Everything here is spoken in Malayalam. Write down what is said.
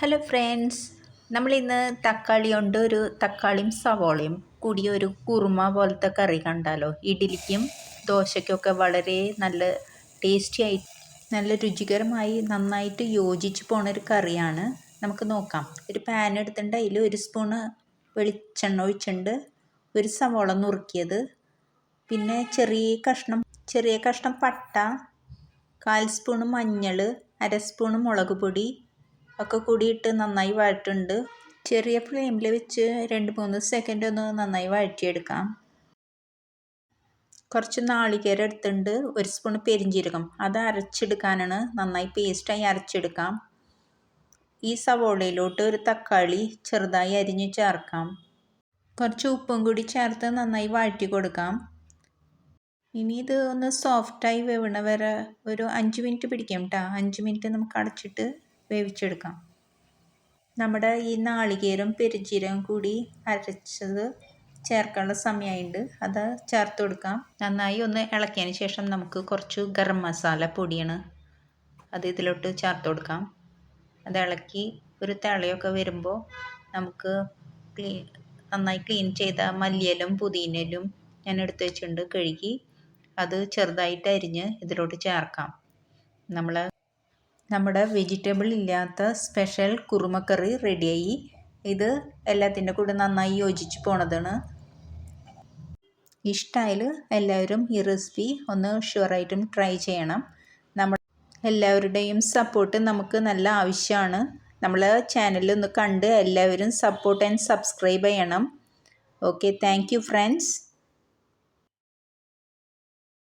ഹലോ ഫ്രണ്ട്സ്, നമ്മളിന്ന് തക്കാളി കൊണ്ട് ഒരു തക്കാളിയും സവോളയും കൂടിയ ഒരു കുറുമ പോലത്തെ കറി കണ്ടാലോ. ഇഡ്ഡലിക്കും ദോശയ്ക്കൊക്കെ വളരെ നല്ല ടേസ്റ്റി ആയി നല്ല രുചികരമായി നന്നായിട്ട് യോജിച്ച് പോണൊരു കറിയാണ്. നമുക്ക് നോക്കാം. ഒരു പാൻ എടുത്തിട്ടുണ്ട്, അതിൽ ഒരു സ്പൂണ് വെളിച്ചെണ്ണ ഒഴിച്ചിട്ടുണ്ട്, ഒരു സവോള നുറുക്കിയത്, പിന്നെ ചെറിയ കഷ്ണം പട്ട, 1/4 സ്പൂണ് മഞ്ഞൾ, 1/2 സ്പൂണ് മുളക് പൊടി ഒക്കെ കൂടിയിട്ട് നന്നായി വഴറ്റുന്നുണ്ട്. ചെറിയ ഫ്ലെയിമിൽ വെച്ച് 2-3 സെക്കൻഡ് ഒന്ന് നന്നായി വഴറ്റിയെടുക്കാം. കുറച്ച് നാളികേരം എടുത്തിട്ടുണ്ട്, 1 സ്പൂൺ പെരിഞ്ജീരകം, അത് അരച്ചെടുക്കാനാണ്. നന്നായി പേസ്റ്റായി അരച്ചെടുക്കാം. ഈ സവോളയിലോട്ട് ഒരു തക്കാളി ചെറുതായി അരിഞ്ഞ് ചേർക്കാം. കുറച്ച് ഉപ്പും കൂടി ചേർത്ത് നന്നായി വഴറ്റി കൊടുക്കാം. ഇനി ഇത് ഒന്ന് സോഫ്റ്റായി വേവണ വരെ ഒരു 5 മിനിറ്റ് പിടിക്കും കേട്ടോ. 5 മിനിറ്റ് നമുക്ക് അടച്ചിട്ട് വേവിച്ചെടുക്കാം. നമ്മുടെ ഈ നാളികേരം പെരിഞ്ജീരകം കൂടി അരച്ചത് ചേർക്കാനുള്ള സമയമായിട്ടുണ്ട്. അത് ചേർത്ത് കൊടുക്കാം. നന്നായി ഒന്ന് ഇളക്കിയതിന് ശേഷം നമുക്ക് കുറച്ച് ഗരം മസാല പൊടിയാണ്, അത് ഇതിലോട്ട് ചേർത്ത് കൊടുക്കാം. അത് ഇളക്കി ഒരു തിളയൊക്കെ വരുമ്പോൾ നമുക്ക് നന്നായി ക്ലീൻ ചെയ്ത മല്ലിയിലും പുതിനയിലും ഞാൻ എടുത്ത് വെച്ചിട്ടുണ്ട്, കഴുകി. അത് ചെറുതായിട്ട് അരിഞ്ഞ് ഇതിലോട്ട് ചേർക്കാം. നമ്മുടെ വെജിറ്റബിൾ ഇല്ലാത്ത സ്പെഷ്യൽ കുറുമക്കറി റെഡിയായി. ഇത് എല്ലാത്തിൻ്റെ കൂടെ നന്നായി യോജിച്ച് പോണതാണ്. ഇഷ്ടമായാൽ എല്ലാവരും ഈ റെസിപ്പി ഒന്ന് ഷുവറായിട്ടും ട്രൈ ചെയ്യണം. എല്ലാവരുടെയും സപ്പോർട്ട് നമുക്ക് നല്ല ആവശ്യമാണ്. നമ്മൾ ചാനലൊന്ന് കണ്ട് എല്ലാവരും സപ്പോർട്ട് ആൻഡ് സബ്സ്ക്രൈബ് ചെയ്യണം. Okay, thank you friends.